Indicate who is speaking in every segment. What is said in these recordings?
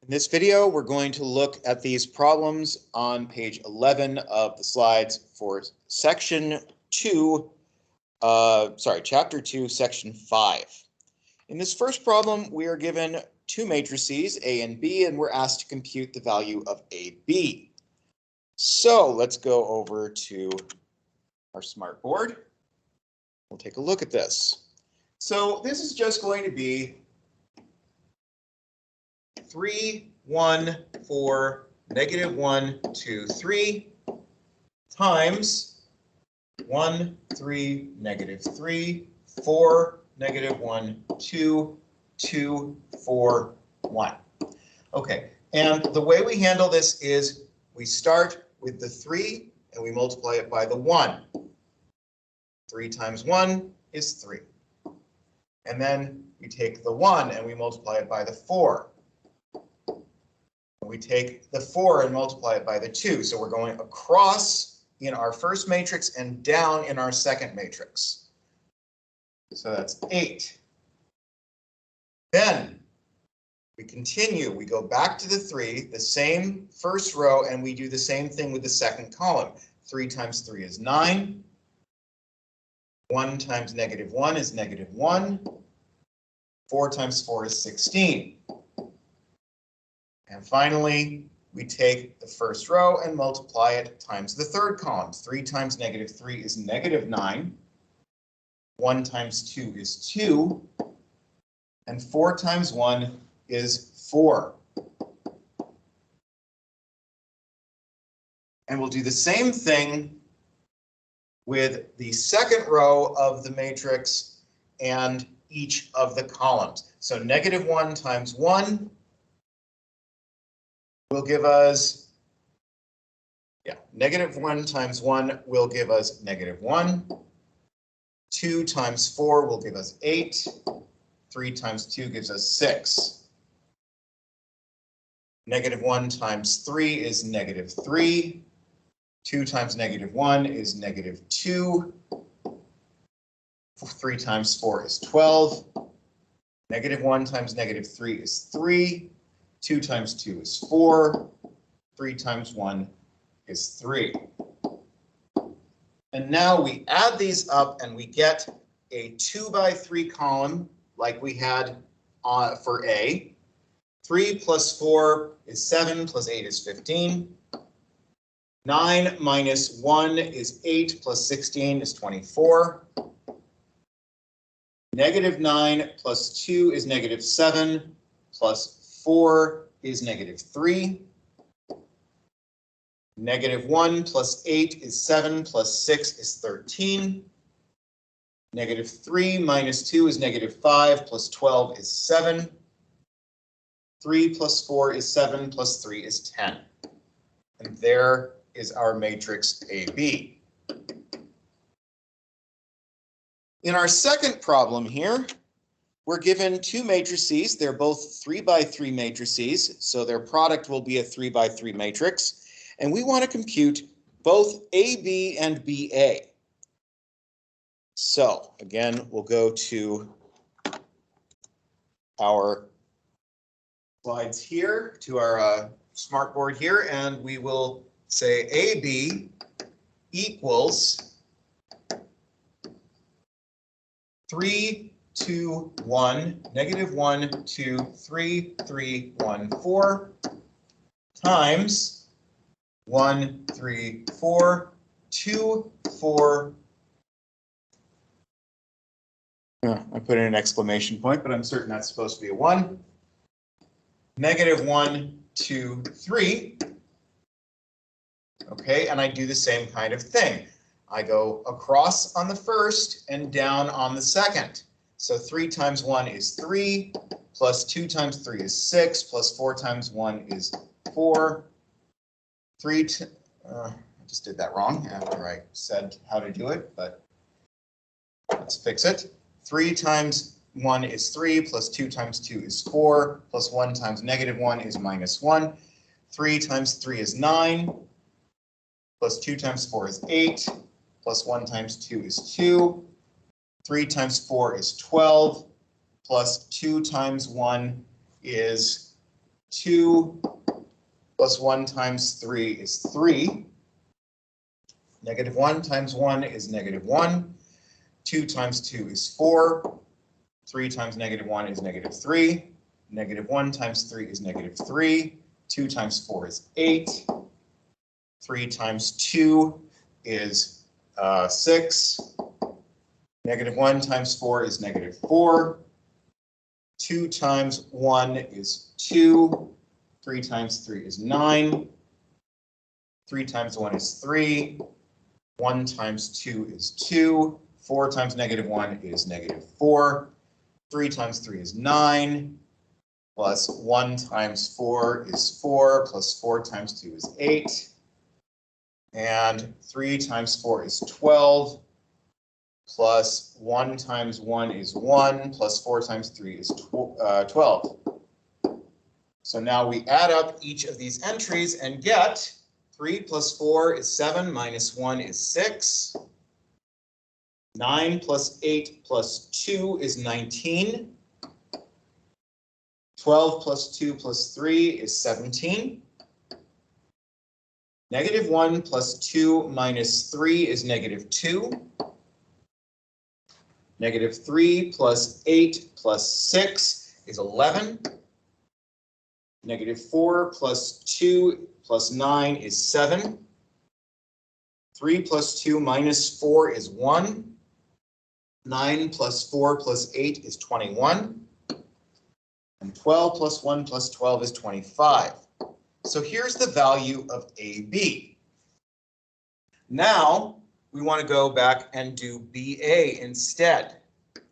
Speaker 1: In this video, we're going to look at these problems on page 11 of the slides for chapter 2, section 5. In this first problem, we are given two matrices, A and B, and we're asked to compute the value of AB. So let's go over to our smartboard. We'll take a look at this. So this is just going to be 3, 1, 4, negative 1, 2, 3 times 1, 3, negative 3, 4, negative 1, 2, 2, 4, 1. Okay, and the way we handle this is we start with the 3 and we multiply it by the 1. 3 times 1 is 3. And then we take the 1 and we multiply it by the 4. We take the 4 and multiply it by the 2. So we're going across in our first matrix and down in our second matrix. So that's 8. Then we continue. We go back to the 3, the same first row, and we do the same thing with the second column. 3 times 3 is 9. 1 times negative 1 is negative 1. 4 times 4 is 16. And finally, we take the first row and multiply it times the third column. 3 times negative 3 is negative 9. 1 times 2 is 2. And 4 times 1 is 4. And we'll do the same thing with the second row of the matrix and each of the columns. So negative 1 times 1 will give us, negative 1 times 1 will give us negative 1. 2 times 4 will give us 8. 3 times 2 gives us 6. Negative 1 times 3 is negative 3. 2 times negative 1 is negative 2. 3 times 4 is 12. Negative 1 times negative 3 is 3. 2 times 2 is 4. 3 times 1 is 3. And now we add these up and we get a 2 by 3 column like we had for A. 3 plus 4 is 7 plus 8 is 15. 9 minus 1 is 8 plus 16 is 24. Negative 9 plus 2 is negative 7 plus 4 is negative 3. Negative 1 plus 8 is 7 plus 6 is 13. Negative 3 minus 2 is negative 5 plus 12 is 7. 3 plus 4 is 7 plus 3 is 10. And there is our matrix AB. In our second problem here, we're given two matrices. They're both 3 by 3 matrices, so their product will be a 3 by 3 matrix. And we want to compute both AB and BA. So again, we'll go to our slides here, to our smartboard here, and we will say AB equals 3, 2, 1, negative 1, 2, 3, 3, 1, 4 times 1, 3, 4, 2, 4. I put in an exclamation point, but I'm certain that's supposed to be a 1. Negative 1, 2, 3. Okay, and I do the same kind of thing. I go across on the first and down on the second. So 3 times 1 is 3, plus 2 times 3 is 6, plus 4 times 1 is 4. I just did that wrong after I said how to do it, but let's fix it. 3 times 1 is 3, plus 2 times 2 is 4, plus 1 times negative 1 is minus 1. 3 times 3 is 9, plus 2 times 4 is 8, plus 1 times 2 is 2. 3 times 4 is 12, plus 2 times 1 is 2 plus 1 times 3 is 3. Negative 1 times 1 is negative 1. 2 times 2 is 4. 3 times negative 1 is negative 3. Negative 1 times 3 is negative 3. 2 times 4 is 8. 3 times 2 is 6. Negative 1 times 4 is negative 4. 2 times 1 is 2. 3 times 3 is 9. 3 times 1 is 3. 1 times 2 is 2. 4 times negative 1 is negative 4. 3 times 3 is 9. Plus 1 times 4 is 4. Plus 4 times 2 is 8. And 3 times 4 is 12. Plus 1 times 1 is 1. Plus 4 times 3 is 12. So now we add up each of these entries and get 3 plus 4 is 7 minus 1 is 6. 9 plus 8 plus 2 is 19. 12 plus 2 plus 3 is 17. Negative 1 plus 2 minus 3 is negative 2. Negative 3 plus 8 plus 6 is 11. Negative 4 plus 2 plus 9 is 7. 3 plus 2 minus 4 is 1. 9 plus 4 plus 8 is 21. And 12 plus 1 plus 12 is 25. So here's the value of AB. Now we want to go back and do BA instead,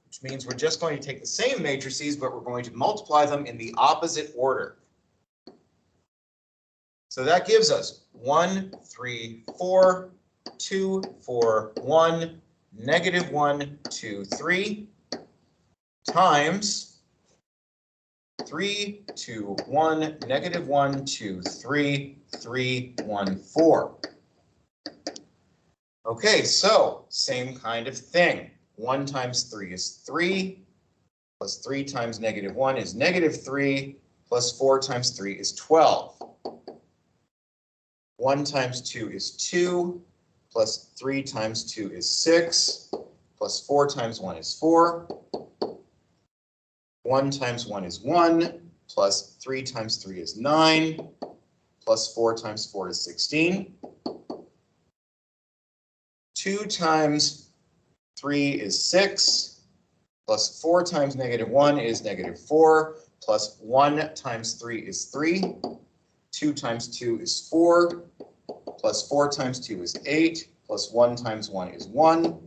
Speaker 1: which means we're just going to take the same matrices, but we're going to multiply them in the opposite order. So that gives us 1, 3, 4, 2, 4, 1, negative 1, 2, 3, times 3, 2, 1, negative 1, 2, 3, 3, 1, 4. Okay, so same kind of thing. 1 times 3 is 3, plus 3 times negative 1 is negative 3, plus 4 times 3 is 12. 1 times 2 is 2, plus 3 times 2 is 6, plus 4 times 1 is 4. 1 times 1 is 1, plus 3 times 3 is 9, plus 4 times 4 is 16. 2 times 3 is 6, plus 4 times negative 1 is negative 4, plus 1 times 3 is 3. 2 times 2 is 4, plus 4 times 2 is 8, plus 1 times 1 is 1.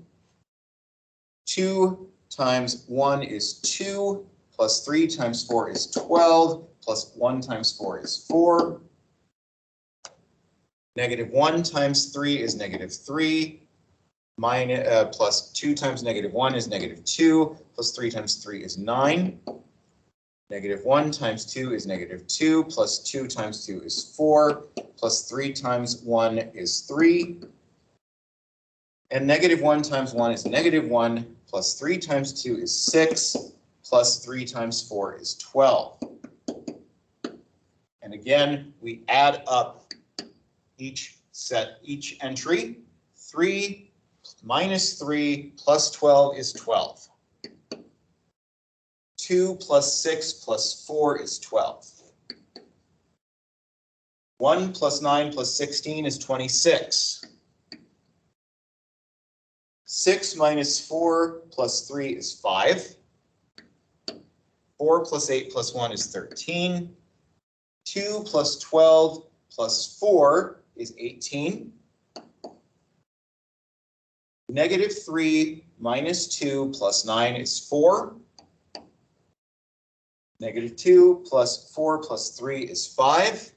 Speaker 1: 2 times 1 is 2, plus 3 times 4 is 12, plus 1 times 4 is 4. Negative 1 times 3 is negative 3, plus 2 times negative 1 is negative 2, plus 3 times 3 is 9. Negative 1 times 2 is negative 2, plus 2 times 2 is 4, plus 3 times 1 is 3. And negative 1 times 1 is negative 1, plus 3 times 2 is 6, plus 3 times 4 is 12. And again, we add up each entry. 3 minus 3 plus 12 is 12. 2 plus 6 plus 4 is 12. 1 plus 9 plus 16 is 26. 6 minus 4 plus 3 is 5. 4 plus 8 plus 1 is 13. 2 plus 12 plus 4 is 18. Negative 3 minus 2 plus 9 is 4. Negative 2 plus 4 plus 3 is 5.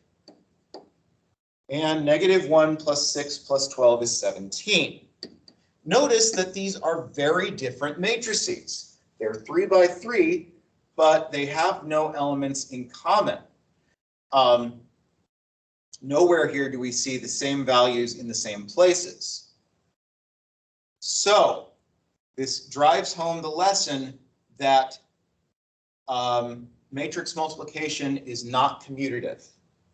Speaker 1: And negative 1 plus 6 plus 12 is 17. Notice that these are very different matrices. They're 3 by 3, but they have no elements in common. Nowhere here do we see the same values in the same places. So this drives home the lesson that matrix multiplication is not commutative.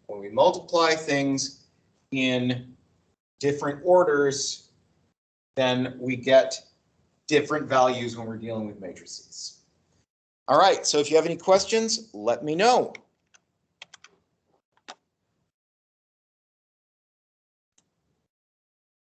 Speaker 1: When we multiply things in different orders, then we get different values when we're dealing with matrices. All right, so if you have any questions, let me know.